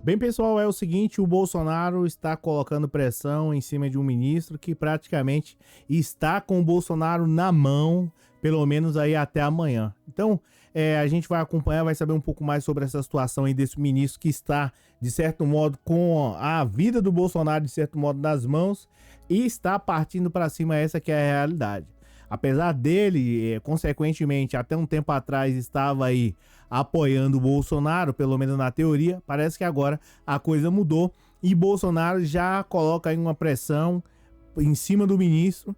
Bem, pessoal, é o seguinte, o Bolsonaro está colocando pressão em cima de um ministro que praticamente está com o Bolsonaro na mão, pelo menos aí até amanhã. Então, a gente vai acompanhar, vai saber um pouco mais sobre essa situação aí desse ministro que está, de certo modo, com a vida do Bolsonaro, de certo modo, nas mãos e está partindo para cima, essa que é a realidade. Apesar dele, consequentemente, até um tempo atrás estava aí apoiando o Bolsonaro, pelo menos na teoria, parece que agora a coisa mudou e Bolsonaro já coloca aí uma pressão em cima do ministro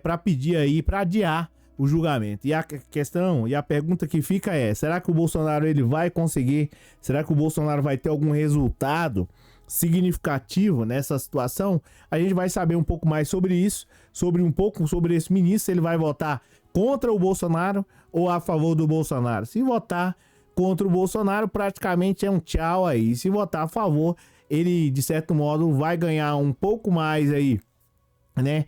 para pedir aí, para adiar o julgamento. E a questão, e a pergunta que fica é, será que o Bolsonaro ele vai conseguir? Será que o Bolsonaro vai ter algum resultado significativo nessa situação? A gente vai saber um pouco mais sobre isso, sobre esse ministro, se ele vai votar contra o Bolsonaro ou a favor do Bolsonaro. Se votar contra o Bolsonaro, praticamente é um tchau aí. Se votar a favor, ele, de certo modo, vai ganhar um pouco mais aí, né,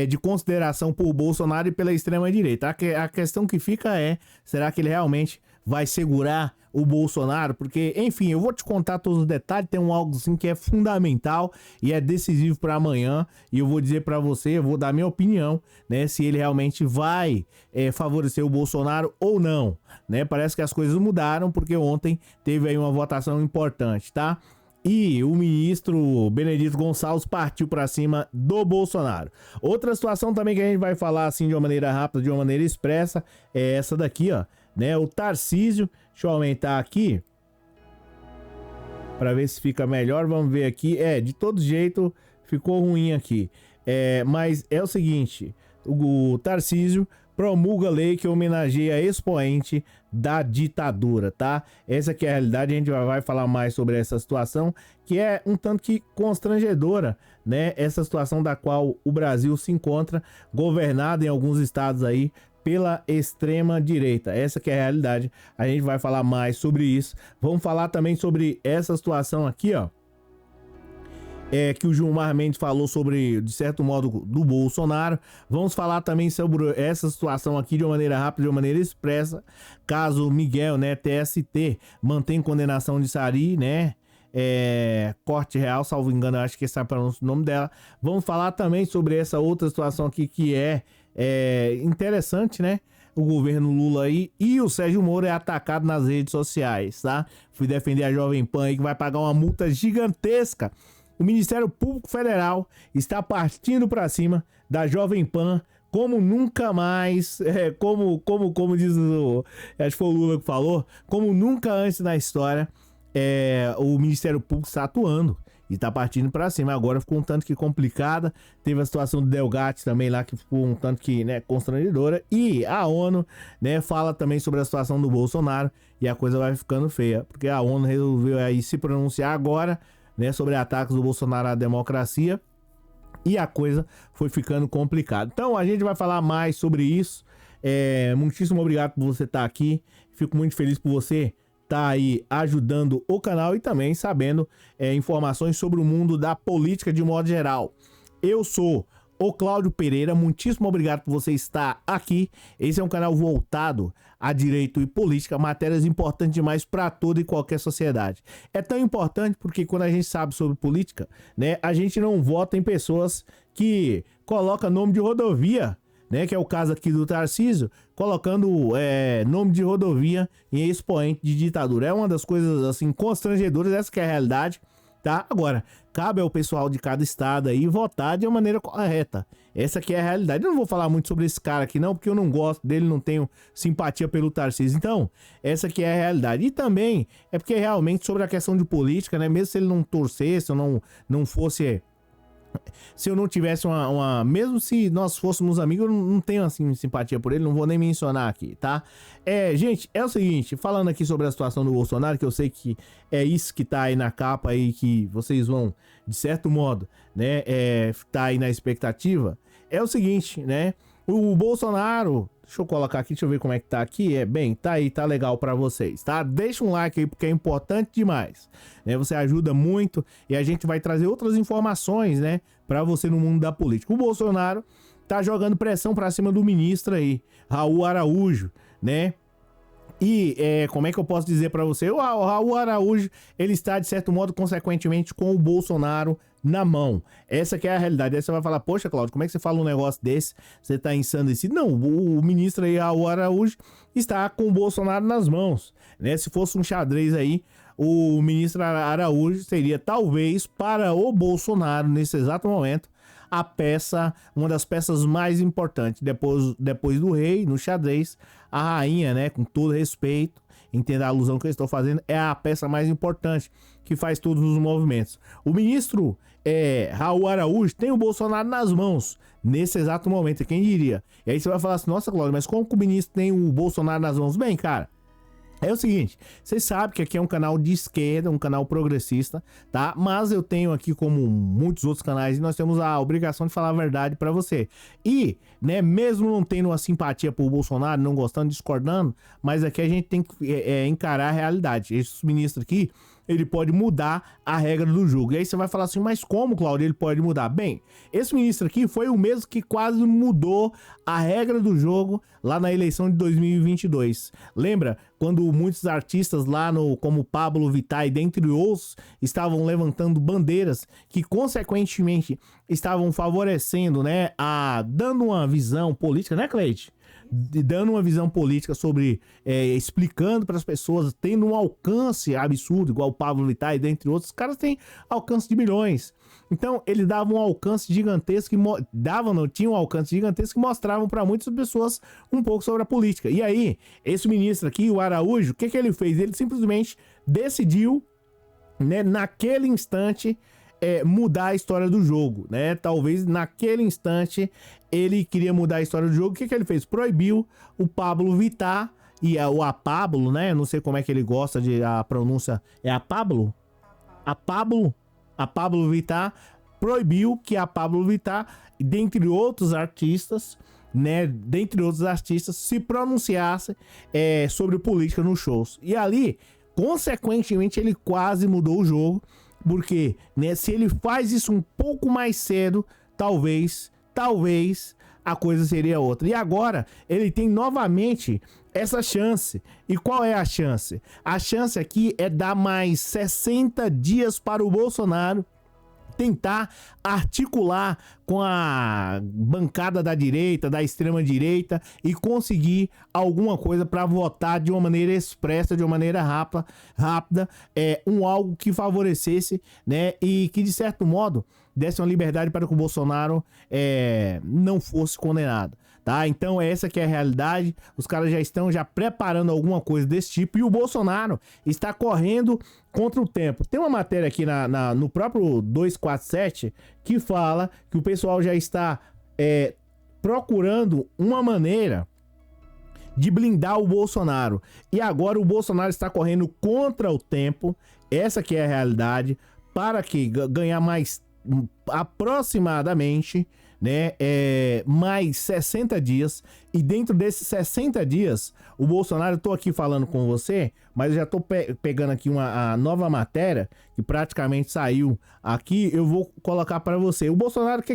de consideração por Bolsonaro e pela extrema-direita. A questão que fica é, será que ele realmente vai segurar o Bolsonaro? Porque, enfim, eu vou te contar todos os detalhes, tem algo assim que é fundamental e é decisivo para amanhã, e eu vou dizer para você, eu vou dar minha opinião, né, se ele realmente vai favorecer o Bolsonaro ou não, né? Parece que as coisas mudaram, porque ontem teve aí uma votação importante, tá? E o ministro Benedito Gonçalves partiu para cima do Bolsonaro. Outra situação também que a gente vai falar assim de uma maneira rápida, de uma maneira expressa, é essa daqui, ó, né? O Tarcísio, deixa eu aumentar aqui para ver se fica melhor. Vamos ver aqui. De todo jeito ficou ruim aqui. Mas é o seguinte, o Tarcísio promulga lei que homenageia expoente da ditadura, tá? Essa que é a realidade, a gente vai falar mais sobre essa situação, que é um tanto que constrangedora, né? Essa situação da qual o Brasil se encontra, governado em alguns estados aí pela extrema direita. Essa que é a realidade, a gente vai falar mais sobre isso. Vamos falar também sobre essa situação aqui, ó, que o Gilmar Mendes falou sobre, de certo modo, do Bolsonaro. Vamos falar também sobre essa situação aqui de uma maneira rápida, de uma maneira expressa. Caso Miguel, né, TST, mantém condenação de Sari, né, Corte Real, salvo engano, eu acho que esse é o nome dela. Vamos falar também sobre essa outra situação aqui que é interessante, né? O governo Lula aí e o Sérgio Moro é atacado nas redes sociais, tá? Fui defender a Jovem Pan aí, que vai pagar uma multa gigantesca. O Ministério Público Federal está partindo para cima da Jovem Pan como nunca mais, como diz acho que foi o Lula que falou, como nunca antes na história, o Ministério Público está atuando e está partindo para cima. Agora ficou um tanto que complicada, teve a situação do Delgatti também lá, que ficou um tanto que, né, constrangedora, e a ONU, né, fala também sobre a situação do Bolsonaro e a coisa vai ficando feia, porque a ONU resolveu aí se pronunciar agora, né, sobre ataques do Bolsonaro à democracia, e a coisa foi ficando complicada. Então a gente vai falar mais sobre isso. Muitíssimo obrigado por você estar aqui, fico muito feliz por você estar aí ajudando o canal e também sabendo informações sobre o mundo da política de modo geral. Eu sou o Cláudio Pereira, muitíssimo obrigado por você estar aqui. Esse é um canal voltado a direito e política, matérias importantes demais para toda e qualquer sociedade. É tão importante porque quando a gente sabe sobre política, né, a gente não vota em pessoas que colocam nome de rodovia, né, que é o caso aqui do Tarcísio, colocando nome de rodovia em expoente de ditadura. É uma das coisas assim constrangedoras, essa que é a realidade. Tá? Agora, cabe ao pessoal de cada estado aí votar de uma maneira correta. Essa aqui é a realidade. Eu não vou falar muito sobre esse cara aqui não, porque eu não gosto dele, não tenho simpatia pelo Tarcísio. Então, essa aqui é a realidade. E também é porque realmente sobre a questão de política, né? Mesmo se ele não torcesse ou não fosse... Se eu não tivesse mesmo se nós fôssemos amigos, eu não tenho assim simpatia por ele, não vou nem mencionar aqui, tá? Gente, é o seguinte, falando aqui sobre a situação do Bolsonaro, que eu sei que é isso que tá aí na capa aí, que vocês vão, de certo modo, né, tá aí na expectativa, é o seguinte, né? O Bolsonaro, deixa eu colocar aqui, deixa eu ver como é que tá aqui. Bem, tá aí, tá legal pra vocês, tá? Deixa um like aí porque é importante demais, né? Você ajuda muito e a gente vai trazer outras informações, né, pra você no mundo da política. O Bolsonaro tá jogando pressão pra cima do ministro aí, Raul Araújo, né? E como é que eu posso dizer para você? O Raul Araújo, ele está, de certo modo, consequentemente, com o Bolsonaro na mão. Essa que é a realidade. Aí você vai falar, poxa, Cláudio, como é que você fala um negócio desse? Você tá ensandecido? Não, o ministro aí, Raul Araújo, está com o Bolsonaro nas mãos, né? Se fosse um xadrez aí, o ministro Araújo seria, talvez, para o Bolsonaro, nesse exato momento, a peça, uma das peças mais importantes, depois do rei, no xadrez, a rainha, né, com todo respeito, entenda a alusão que eu estou fazendo, é a peça mais importante, que faz todos os movimentos. O ministro Raul Araújo tem o Bolsonaro nas mãos, nesse exato momento, quem diria? E aí você vai falar assim, nossa, Cláudio, mas como que o ministro tem o Bolsonaro nas mãos? Bem, cara, é o seguinte, vocês sabem que aqui é um canal de esquerda, um canal progressista, tá? Mas eu tenho aqui, como muitos outros canais, nós temos a obrigação de falar a verdade pra você. E, né, mesmo não tendo uma simpatia por Bolsonaro, não gostando, discordando, mas aqui a gente tem que encarar a realidade. Esse ministro aqui, ele pode mudar a regra do jogo. E aí você vai falar assim, mas como, Cláudio, ele pode mudar? Bem, esse ministro aqui foi o mesmo que quase mudou a regra do jogo lá na eleição de 2022. Lembra quando muitos artistas lá, como Pablo Vittar e dentre outros, estavam levantando bandeiras que consequentemente estavam favorecendo, né, dando uma visão política, né, Cleide? Dando uma visão política sobre, explicando para as pessoas, tendo um alcance absurdo, igual o Pablo Vittar e dentre outros, os caras têm alcance de milhões. Então, eles davam um alcance gigantesco, tinham um alcance gigantesco que mostravam para muitas pessoas um pouco sobre a política. E aí, esse ministro aqui, o Araújo, o que ele fez? Ele simplesmente decidiu, né, naquele instante, mudar a história do jogo, né? Talvez naquele instante ele queria mudar a história do jogo. O que ele fez? Proibiu o Pablo Vittar e a Pablo, né? Eu não sei como é que ele gosta de a pronúncia. É a Pablo? A Pablo Vittar proibiu que a Pablo Vittar, dentre outros artistas, né? Dentre outros artistas, se pronunciasse sobre política nos shows. E ali, consequentemente, ele quase mudou o jogo. Porque, né, se ele faz isso um pouco mais cedo, talvez a coisa seria outra. E agora, ele tem novamente essa chance. E qual é a chance? A chance aqui é dar mais 60 dias para o Bolsonaro tentar articular com a bancada da direita, da extrema direita e conseguir alguma coisa para votar de uma maneira expressa, de uma maneira rápida, algo que favorecesse, né, e que de certo modo desse uma liberdade para que o Bolsonaro não fosse condenado. Tá? Então essa que é a realidade, os caras já estão preparando alguma coisa desse tipo e o Bolsonaro está correndo contra o tempo. Tem uma matéria aqui no próprio 247 que fala que o pessoal já está procurando uma maneira de blindar o Bolsonaro. E agora o Bolsonaro está correndo contra o tempo, essa que é a realidade, para que ganhar mais aproximadamente, né, mais 60 dias, e dentro desses 60 dias, o Bolsonaro, eu tô aqui falando com você, mas eu já tô pegando aqui a nova matéria, que praticamente saiu aqui, eu vou colocar para você. O Bolsonaro, o que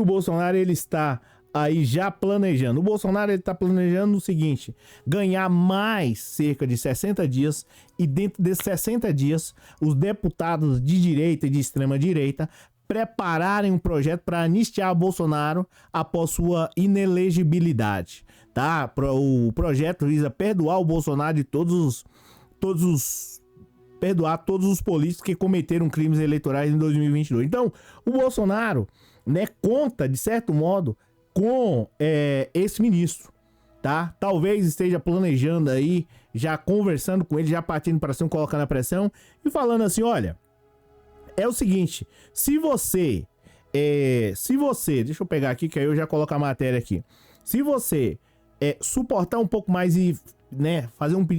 o Bolsonaro ele está aí já planejando? O Bolsonaro ele está planejando o seguinte: ganhar mais cerca de 60 dias, e dentro desses 60 dias, os deputados de direita e de extrema direita prepararem um projeto para anistiar Bolsonaro após sua inelegibilidade, tá? O projeto visa perdoar o Bolsonaro de perdoar todos os políticos que cometeram crimes eleitorais em 2022. Então, o Bolsonaro, né, conta de certo modo com esse ministro, tá? Talvez esteja planejando aí, já conversando com ele, já partindo para cima, colocando a pressão e falando assim, olha, é o seguinte, se você, deixa eu pegar aqui que aí eu já coloco a matéria aqui. Se você suportar um pouco mais e, né,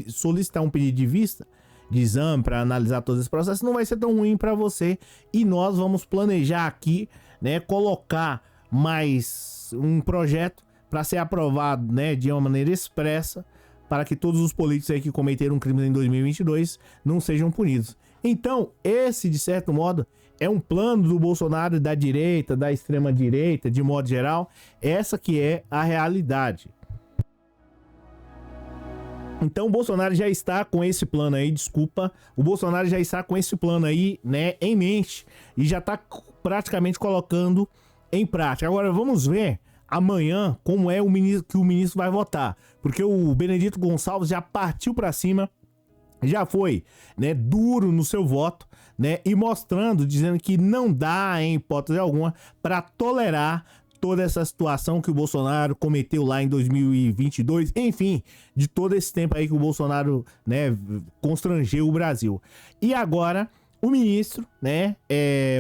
solicitar um pedido de vista, de exame para analisar todos esses processos, não vai ser tão ruim para você, e nós vamos planejar aqui, né, colocar mais um projeto para ser aprovado, né, de uma maneira expressa, para que todos os políticos aí que cometeram crimes em 2022 não sejam punidos. Então, esse, de certo modo, é um plano do Bolsonaro, da direita, da extrema direita, de modo geral. Essa que é a realidade. Então o Bolsonaro já está com esse plano aí, desculpa, o Bolsonaro já está com esse plano aí, né, em mente e já está praticamente colocando em prática. Agora vamos ver amanhã como é que o ministro vai votar, porque o Benedito Gonçalves já partiu para cima, já foi, né, duro no seu voto, né, e mostrando, dizendo que não dá, em hipótese alguma, para tolerar toda essa situação que o Bolsonaro cometeu lá em 2022, enfim, de todo esse tempo aí que o Bolsonaro, né, constrangeu o Brasil. E agora o ministro, né,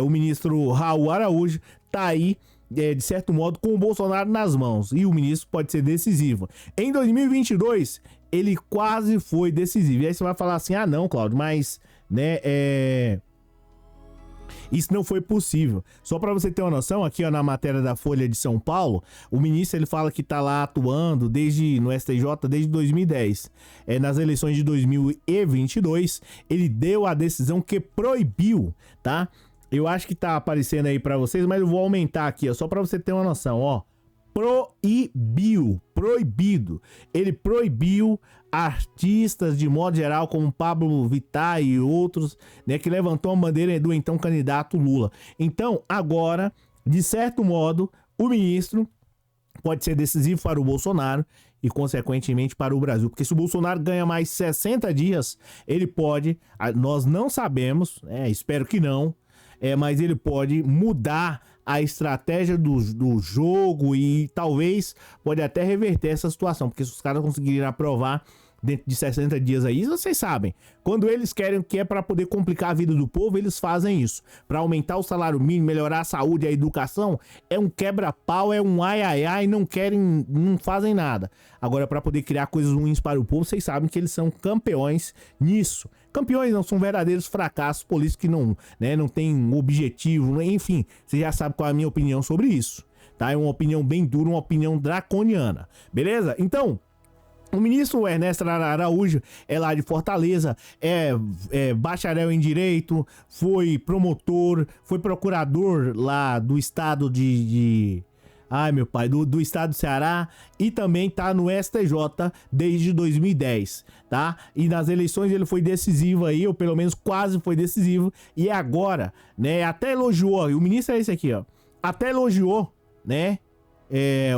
o ministro Raul Araújo tá aí, de certo modo, com o Bolsonaro nas mãos, e o ministro pode ser decisivo. Em 2022, ele quase foi decisivo. E aí você vai falar assim, ah não, Cláudio, mas, né, isso não foi possível. Só para você ter uma noção, aqui ó, na matéria da Folha de São Paulo, o ministro ele fala que tá lá atuando no STJ desde 2010. Nas eleições de 2022, ele deu a decisão que proibiu, tá? Eu acho que tá aparecendo aí para vocês, mas eu vou aumentar aqui, ó, só para você ter uma noção, ó. Proibido. Ele proibiu artistas de modo geral, como Pablo Vittar e outros, né, que levantou a bandeira do então candidato Lula. Então, agora, de certo modo, o ministro pode ser decisivo para o Bolsonaro e, consequentemente, para o Brasil. Porque se o Bolsonaro ganha mais 60 dias, ele pode, nós não sabemos, espero que não, mas ele pode mudar a estratégia do jogo e talvez pode até reverter essa situação, porque se os caras conseguirem aprovar dentro de 60 dias aí, vocês sabem, quando eles querem que é para poder complicar a vida do povo, eles fazem isso, para aumentar o salário mínimo, melhorar a saúde e a educação, é um quebra-pau, é um ai, não fazem nada. Agora, para poder criar coisas ruins para o povo, vocês sabem que eles são campeões nisso. Campeões não, são verdadeiros fracassos políticos que não tem objetivo, enfim, você já sabe qual é a minha opinião sobre isso, tá? É uma opinião bem dura, uma opinião draconiana, beleza? Então, o ministro Ernesto Araújo é lá de Fortaleza, é bacharel em Direito, foi promotor, foi procurador lá do estado do estado do Ceará e também tá no STJ desde 2010, tá? E nas eleições ele foi decisivo aí, ou pelo menos quase foi decisivo, e agora, né, até elogiou, o ministro é esse aqui, ó, até elogiou, né,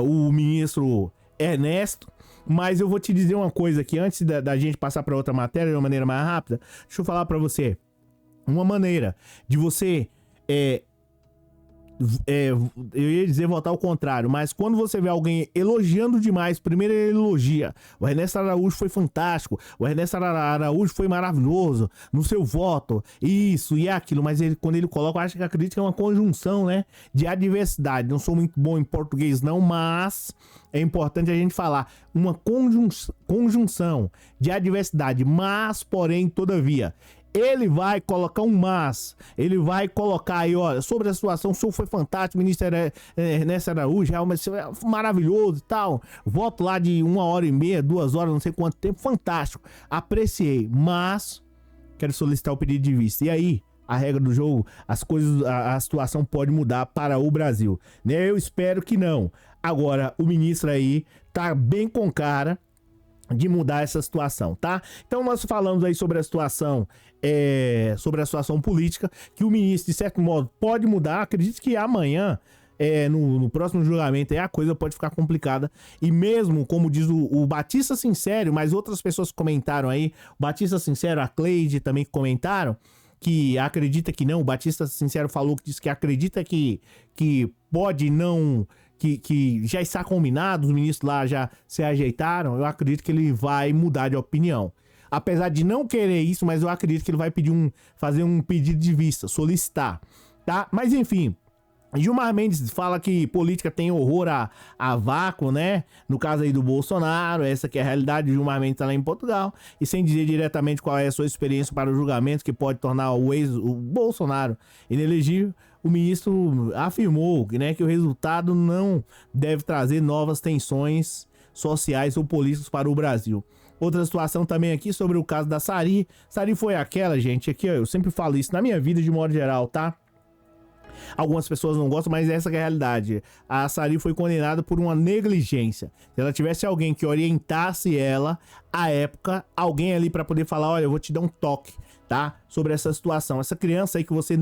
o ministro Ernesto. Mas eu vou te dizer uma coisa aqui, antes da gente passar para outra matéria de uma maneira mais rápida, deixa eu falar para você. Uma maneira de você, eu ia dizer votar ao contrário, mas quando você vê alguém elogiando demais, primeiro ele elogia, o Ernesto Araújo foi fantástico, o Ernesto Araújo foi maravilhoso no seu voto, isso e aquilo, mas quando ele coloca, eu acho que acredito que é uma conjunção, né, de adversidade. Não sou muito bom em português não, mas é importante a gente falar, uma conjunção de adversidade, mas, porém, todavia, ele vai colocar um mas, ele vai colocar aí, olha, sobre a situação, o senhor foi fantástico, ministro Ernesto Araújo, é maravilhoso e tal, voto lá de 1h30, 2 horas, não sei quanto tempo, fantástico, apreciei, mas quero solicitar o pedido de vista. E aí, a regra do jogo, a situação pode mudar para o Brasil, né? Eu espero que não. Agora, o ministro aí tá bem com cara de mudar essa situação, tá? Então nós falamos aí sobre a situação política, que o ministro, de certo modo, pode mudar. Acredito que amanhã, no próximo julgamento, a coisa pode ficar complicada. E mesmo, como diz o Batista Sincero, mas outras pessoas comentaram aí, o Batista Sincero, a Cleide também comentaram, que acredita que não, o Batista Sincero falou que diz que acredita que pode não, que já está combinado, os ministros lá já se ajeitaram. Eu acredito que ele vai mudar de opinião. Apesar de não querer isso, mas eu acredito que ele vai fazer um pedido de vista, solicitar, tá? Mas enfim, Gilmar Mendes fala que política tem horror a vácuo, né? No caso aí do Bolsonaro, essa que é a realidade. O Gilmar Mendes tá lá em Portugal, e sem dizer diretamente qual é a sua experiência para o julgamento que pode tornar o Bolsonaro inelegível, o ministro afirmou, né, que o resultado não deve trazer novas tensões sociais ou políticas para o Brasil. Outra situação também aqui sobre o caso da Sari. Sari foi aquela, gente, aqui ó, eu sempre falo isso na minha vida de modo geral, tá? Algumas pessoas não gostam, mas essa que é a realidade. A Sari foi condenada por uma negligência. Se ela tivesse alguém que orientasse ela, à época, alguém ali pra poder falar, olha, eu vou te dar um toque, tá? Sobre essa situação. Essa criança aí que você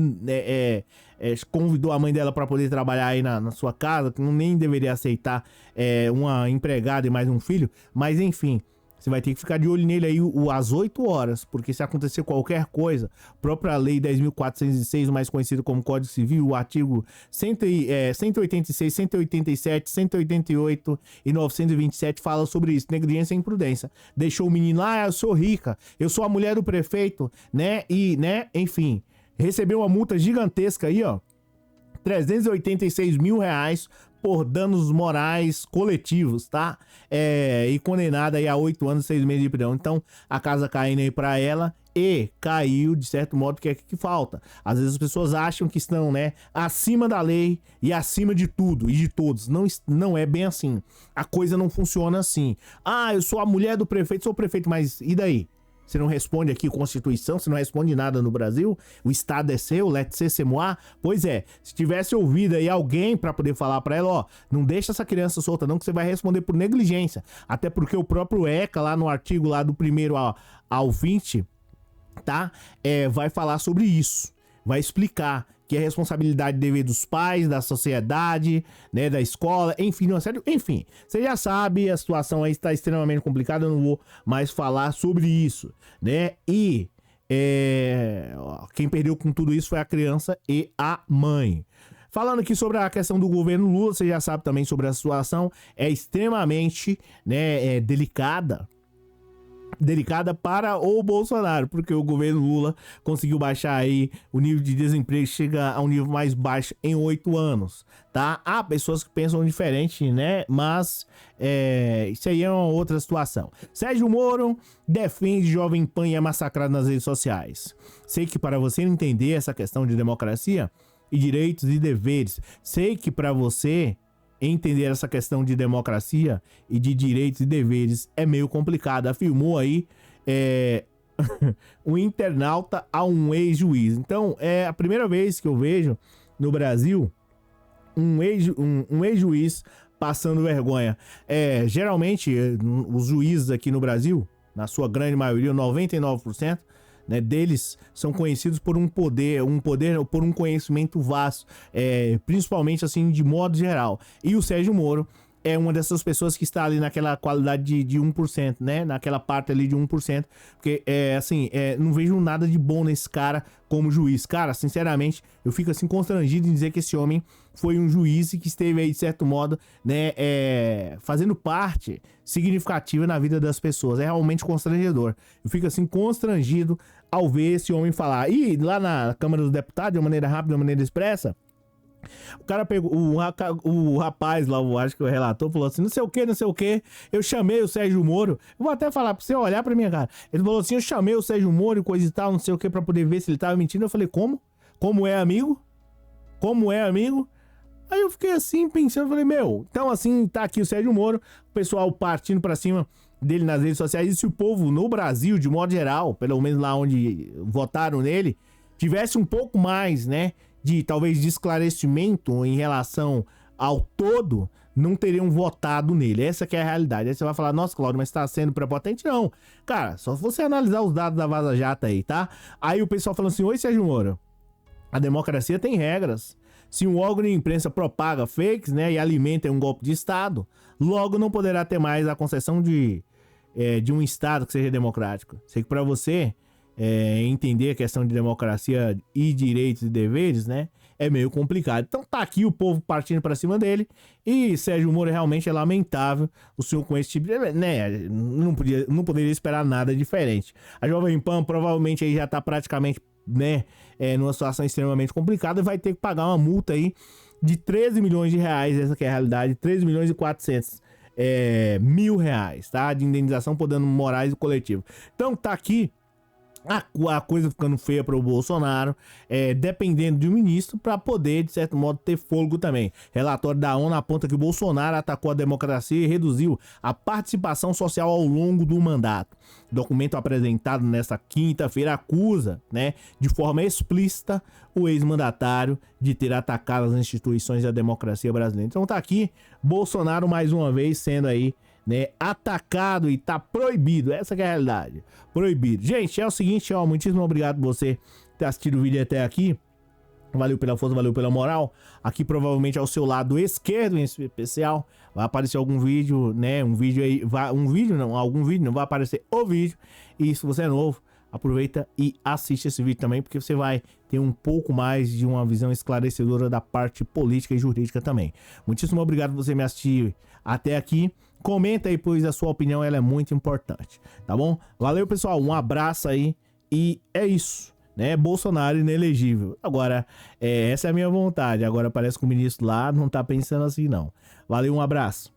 convidou a mãe dela pra poder trabalhar aí na sua casa, que nem deveria aceitar uma empregada e mais um filho, mas enfim... Você vai ter que ficar de olho nele aí às 8 horas, porque se acontecer qualquer coisa, própria lei 10.406, mais conhecido como Código Civil, o artigo 186, 187, 188 e 927 fala sobre isso, negligência e imprudência. Deixou o menino lá, eu sou rica, eu sou a mulher do prefeito, né? E, né, enfim, recebeu uma multa gigantesca aí, ó, 386 mil reais por danos morais coletivos, tá? E condenada aí a 8 anos e 6 meses de prisão. Então, a casa caindo aí pra ela e caiu, de certo modo, que é que falta. Às vezes as pessoas acham que estão, né, acima da lei e acima de tudo e de todos. Não é bem assim. A coisa não funciona assim. Ah, eu sou a mulher do prefeito, sou o prefeito, mas e daí? Você não responde aqui Constituição, você não responde nada no Brasil, o Estado é seu, laissez moi. Pois é, se tivesse ouvido aí alguém pra poder falar pra ela, ó, não deixa essa criança solta não, que você vai responder por negligência. Até porque o próprio ECA, lá no artigo lá do 1º ao 20, tá? Vai falar sobre isso, vai explicar que é responsabilidade e dever dos pais, da sociedade, né, da escola, enfim, não, sério, enfim, você já sabe, a situação aí está extremamente complicada, eu não vou mais falar sobre isso, né, e quem perdeu com tudo isso foi a criança e a mãe. Falando aqui sobre a questão do governo Lula, você já sabe também sobre a situação, é extremamente, né, delicada para o Bolsonaro, porque o governo Lula conseguiu baixar aí o nível de desemprego, chega a um nível mais baixo em 8 anos, tá? Há pessoas que pensam diferente, né? Mas isso aí é uma outra situação. Sérgio Moro defende Jovem Pan e é massacrado nas redes sociais. Sei que para você entender essa questão de democracia e direitos e deveres, sei que para você entender essa questão de democracia e de direitos e deveres é meio complicado. Afirmou aí um internauta a um ex-juiz. Então, é a primeira vez que eu vejo no Brasil um ex-juiz passando vergonha. Geralmente, os juízes aqui no Brasil, na sua grande maioria, 99%, né, deles são conhecidos por um poder, por um conhecimento vasto, principalmente assim de modo geral. E o Sérgio Moro é uma dessas pessoas que está ali naquela qualidade de 1%, né? Naquela parte ali de 1%, porque não vejo nada de bom nesse cara como juiz. Cara, sinceramente, eu fico assim constrangido em dizer que esse homem foi um juiz e que esteve aí, de certo modo, né, fazendo parte significativa na vida das pessoas. É realmente constrangedor. Eu fico assim constrangido ao ver esse homem falar. E lá na Câmara dos Deputados, de uma maneira rápida, de uma maneira expressa, o cara pegou, o rapaz lá, eu acho que o relator falou assim, não sei o que, eu chamei o Sérgio Moro, eu vou até falar pra você olhar pra minha cara, ele falou assim, eu chamei o Sérgio Moro e coisa e tal, não sei o que, pra poder ver se ele tava mentindo. Eu falei, como? Como é amigo? Como é amigo? Aí eu fiquei assim, pensando, falei, então assim, tá aqui o Sérgio Moro, o pessoal partindo pra cima dele nas redes sociais, e se o povo no Brasil, de modo geral, pelo menos lá onde votaram nele, tivesse um pouco mais, né, talvez de esclarecimento em relação ao todo, não teriam votado nele. Essa que é a realidade. Aí você vai falar, nossa, Cláudio, mas tá sendo prepotente? Não. Cara, só se você analisar os dados da Vaza Jato aí, tá? Aí o pessoal falando assim, oi, Sérgio Moro, a democracia tem regras. Se um órgão de imprensa propaga fakes, né, e alimenta um golpe de Estado, logo não poderá ter mais a concessão de um Estado que seja democrático. Sei que pra você entender a questão de democracia e direitos e deveres, né, é meio complicado. Então tá aqui o povo partindo pra cima dele, e Sérgio Moro realmente é lamentável o senhor com esse tipo de, né, não poderia esperar nada diferente. A Jovem Pan provavelmente aí já tá praticamente, né, numa situação extremamente complicada, e vai ter que pagar uma multa aí de 13 milhões de reais, essa que é a realidade, 13 milhões e 400 mil reais, tá, de indenização por dano morais e coletivo. Então tá aqui a coisa ficando feia para o Bolsonaro, dependendo de um ministro para poder, de certo modo, ter fôlego também. Relatório da ONU aponta que o Bolsonaro atacou a democracia e reduziu a participação social ao longo do mandato. O documento apresentado nesta quinta-feira acusa, né, de forma explícita o ex-mandatário de ter atacado as instituições da democracia brasileira. Então tá aqui, Bolsonaro mais uma vez sendo aí, né, atacado e tá proibido. Essa que é a realidade. Proibido. Gente, é o seguinte, ó, muitíssimo obrigado por você ter assistido o vídeo até aqui. Valeu pela força, valeu pela moral. Aqui provavelmente ao seu lado esquerdo em especial vai aparecer algum vídeo, né, algum vídeo não vai aparecer o vídeo. E se você é novo, aproveita e assiste esse vídeo também, porque você vai ter um pouco mais de uma visão esclarecedora da parte política e jurídica também. Muitíssimo obrigado por você me assistir até aqui. Comenta aí, pois a sua opinião ela é muito importante, tá bom? Valeu, pessoal, um abraço aí e é isso, né? Bolsonaro inelegível. Agora, essa é a minha vontade. Agora parece que o ministro lá não tá pensando assim, não. Valeu, um abraço.